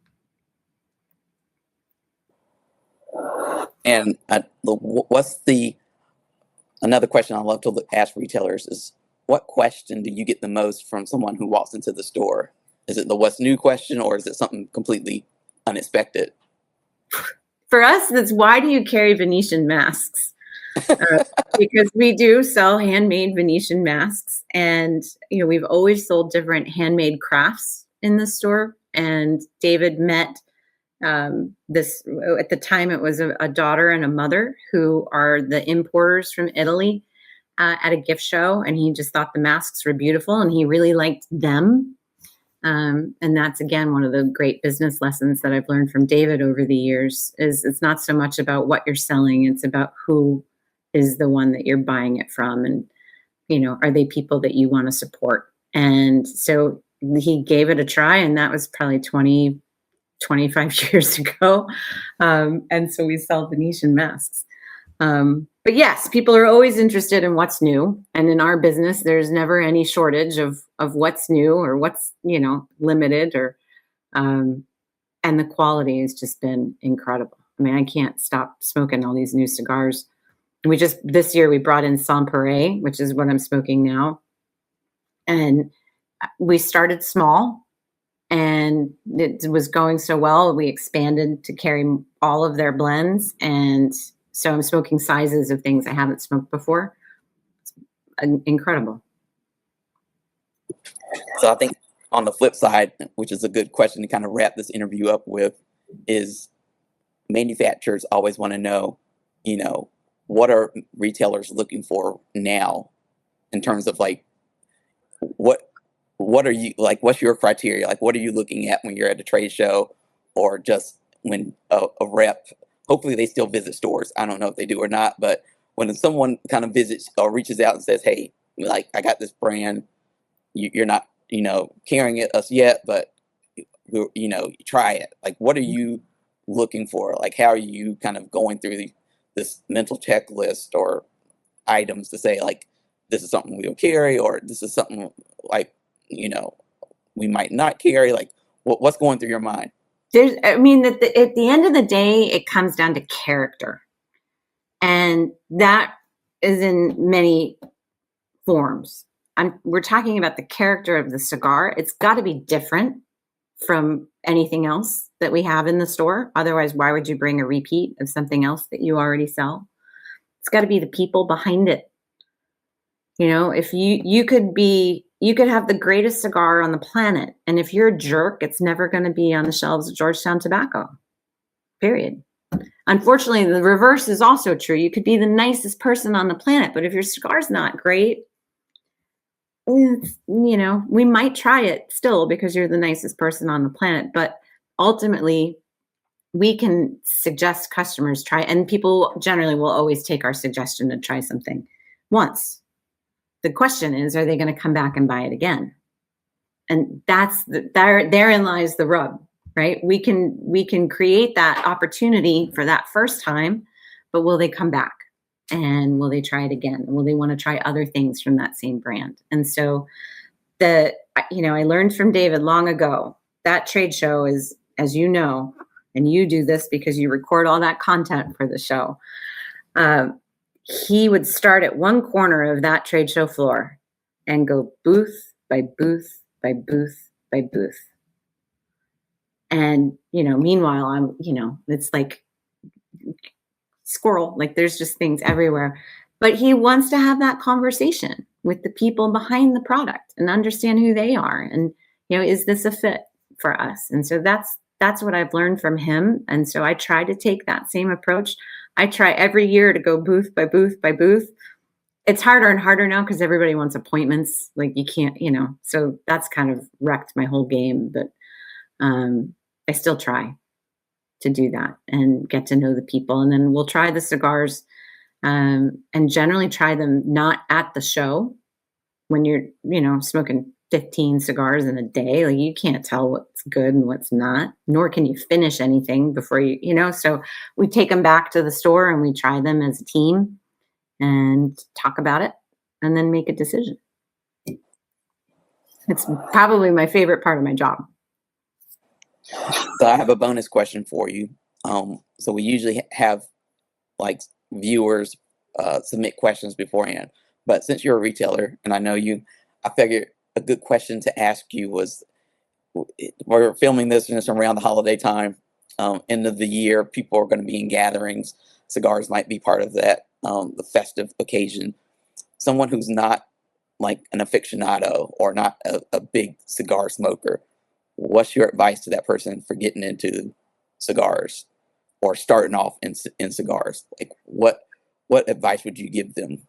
And another question I love to ask retailers is, what question do you get the most from someone who walks into the store? Is it the what's new question, or is it something completely unexpected? For us, it's why do you carry Venetian masks? Because we do sell handmade Venetian masks, and we've always sold different handmade crafts in the store. And David met this, at the time it was a daughter and a mother who are the importers from Italy at a gift show, and he just thought the masks were beautiful and he really liked them. And that's, again, one of the great business lessons that I've learned from David over the years is it's not so much about what you're selling, it's about who is the one that you're buying it from. And, are they people that you want to support? And so he gave it a try, and that was probably 20 25 years ago. And so we sell Venetian masks. But yes, people are always interested in what's new. And in our business, there's never any shortage of what's new or what's, limited or, and the quality has just been incredible. I mean, I can't stop smoking all these new cigars. This year we brought in Saint-Péray, which is what I'm smoking now. And we started small and it was going so well. We expanded to carry all of their blends. And so I'm smoking sizes of things I haven't smoked before. It's incredible. So I think on the flip side, which is a good question to kind of wrap this interview up with, is manufacturers always want to know, what are retailers looking for now in terms of like, what are you like, what's your criteria? Like, what are you looking at when you're at a trade show or just when a rep, hopefully they still visit stores. I don't know if they do or not, but when someone kind of visits or reaches out and says, hey, like, I got this brand, you're not, carrying us yet, but try it. Like, what are you looking for? Like, how are you kind of going through this mental checklist or items to say, like, this is something we'll carry, or this is something like, we might not carry? Like, what's going through your mind? At the end of the day, it comes down to character. And that is in many forms. We're talking about the character of the cigar. It's got to be different from anything else that we have in the store. Otherwise, why would you bring a repeat of something else that you already sell? It's got to be the people behind it. If you could have the greatest cigar on the planet, and if you're a jerk, it's never going to be on the shelves of Georgetown Tobacco, period. Unfortunately, the reverse is also true. You could be the nicest person on the planet, but if your cigar's not great, we might try it still because you're the nicest person on the planet. But ultimately, we can suggest customers try, and people generally will always take our suggestion to try something once. The question is, are they going to come back and buy it again? And therein lies the rub, right? We can create that opportunity for that first time, but will they come back? And will they try it again? Will they want to try other things from that same brand? And so I learned from David long ago, that trade show is, as you know, and you do this because you record all that content for the show. He would start at one corner of that trade show floor and go booth by booth by booth by booth. And, meanwhile, it's like squirrel, like there's just things everywhere. But he wants to have that conversation with the people behind the product and understand who they are. And, is this a fit for us? And so that's what I've learned from him. And so I try to take that same approach. I try every year to go booth by booth by booth. It's harder and harder now because everybody wants appointments. Like you can't, so that's kind of wrecked my whole game. But I still try to do that and get to know the people. And then we'll try the cigars and generally try them not at the show when you're, smoking 15 cigars in a day. Like you can't tell what's good and what's not, nor can you finish anything before so we take them back to the store and we try them as a team and talk about it and then make a decision. It's probably my favorite part of my job. So I have a bonus question for you. So we usually have like viewers submit questions beforehand, but since you're a retailer and I know you, I figured a good question to ask you was, we're filming this and it's around the holiday time, end of the year, people are going to be in gatherings. Cigars might be part of that, the festive occasion. Someone who's not like an aficionado or not a big cigar smoker, what's your advice to that person for getting into cigars or starting off in cigars? Like what advice would you give them?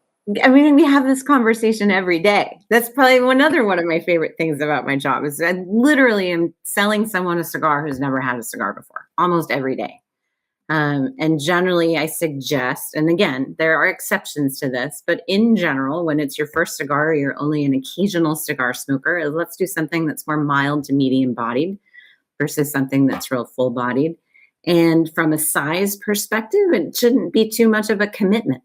I mean, we have this conversation every day. That's probably one of my favorite things about my job is I literally am selling someone a cigar who's never had a cigar before, almost every day. And generally I suggest, and again, there are exceptions to this, but in general, when it's your first cigar, or you're only an occasional cigar smoker, let's do something that's more mild to medium bodied. versus something that's real full bodied. And from a size perspective, it shouldn't be too much of a commitment,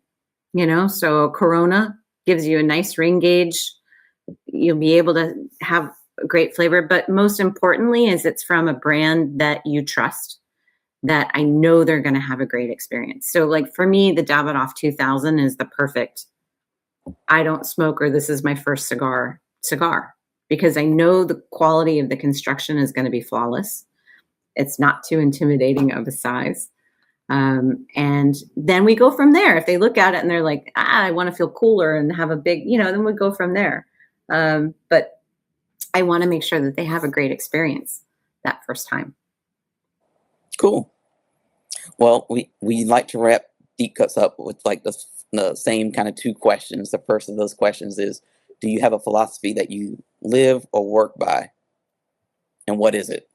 So a Corona gives you a nice ring gauge. You'll be able to have a great flavor, but most importantly is it's from a brand that you trust, that I know they're going to have a great experience. So like for me, the Davidoff 2000 is the perfect, I don't smoke, or this is my first cigar, because I know the quality of the construction is going to be flawless. It's not too intimidating of a size. And then we go from there. If they look at it and they're like, I want to feel cooler and have a big, then we go from there. But I want to make sure that they have a great experience that first time. Cool. Well, we like to wrap Deep Cuts up with like the same kind of two questions. The first of those questions is, do you have a philosophy that you live or work by? And what is it?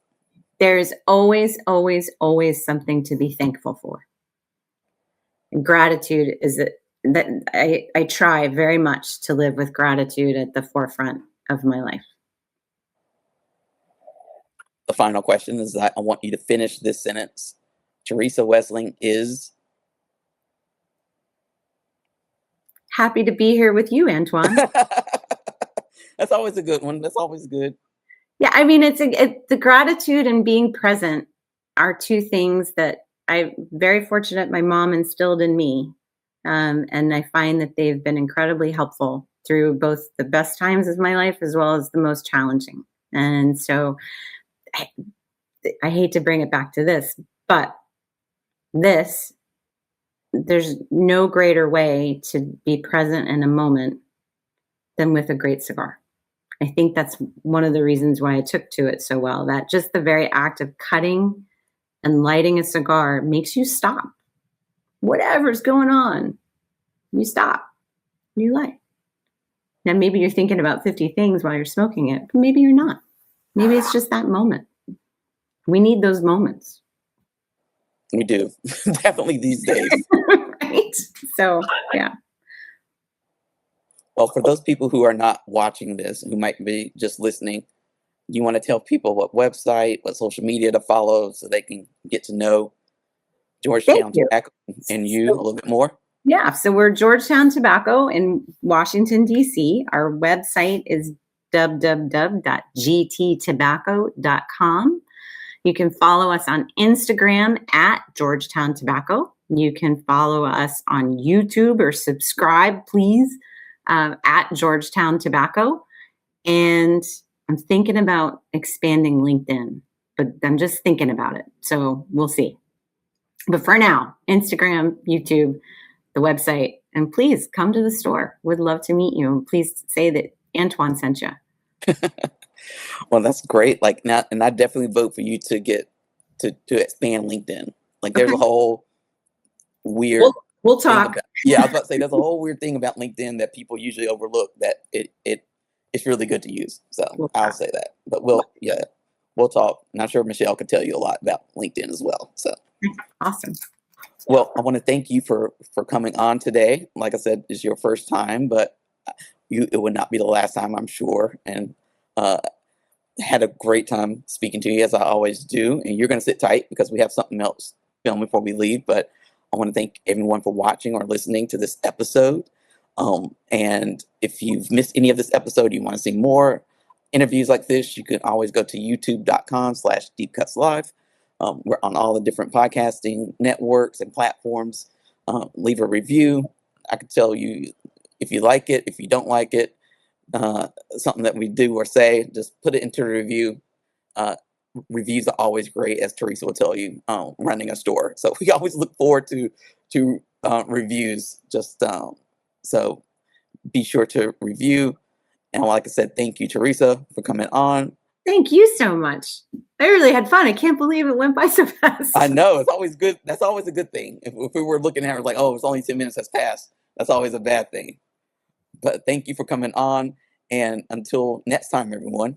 There's always, always, always something to be thankful for. And gratitude is it that I try very much to live with gratitude at the forefront of my life. The final question is that I want you to finish this sentence. Teresa Wessling is happy to be here with you, Antoine. That's always a good one. That's always good. Yeah, I mean, it's the gratitude and being present are two things that I'm very fortunate my mom instilled in me. And I find that they've been incredibly helpful through both the best times of my life as well as the most challenging. And so I hate to bring it back to this, but there's no greater way to be present in a moment than with a great cigar. I think that's one of the reasons why I took to it so well, that just the very act of cutting and lighting a cigar makes you stop. Whatever's going on, you stop, you light. Now, maybe you're thinking about 50 things while you're smoking it, but maybe you're not. Maybe it's just that moment. We need those moments. We do. Definitely these days. Right? So, yeah. Well, for those people who are not watching this, who might be just listening, you want to tell people what website, what social media to follow so they can get to know Georgetown Tobacco and you a little bit more? Yeah, so we're Georgetown Tobacco in Washington, D.C. Our website is www.gttobacco.com. You can follow us on Instagram at Georgetown Tobacco. You can follow us on YouTube or subscribe, please, at Georgetown Tobacco. And I'm thinking about expanding LinkedIn, but I'm just thinking about it. So we'll see. But for now, Instagram, YouTube, the website, and please come to the store. Would love to meet you. And please say that Antoine sent you. Well, that's great. Like now, and I definitely vote for you to get to expand LinkedIn. Like there's a whole weird. We'll talk. I was about to say there's a whole weird thing about LinkedIn that people usually overlook that it's really good to use. So I'll say that. But we'll talk. And I'm sure Michelle could tell you a lot about LinkedIn as well. So awesome. Well, I want to thank you for coming on today. Like I said, it's your first time, but it would not be the last time, I'm sure. And had a great time speaking to you, as I always do. And you're going to sit tight because we have something else filmed before we leave. But I want to thank everyone for watching or listening to this episode. And if you've missed any of this episode, you want to see more interviews like this, you can always go to youtube.com/deepcutslive. We're on all the different podcasting networks and platforms. Leave a review. I can tell you if you like it, if you don't like it, something that we do or say, just put it into a review. Reviews are always great, as Teresa will tell you, running a store. So we always look forward to reviews. Just so be sure to review. And like I said, thank you, Teresa, for coming on. Thank you so much. I really had fun. I can't believe it went by so fast. I know. It's always good. That's always a good thing. If we were looking at it like, oh, it's only 10 minutes has passed, that's always a bad thing. But thank you for coming on. And until next time, everyone.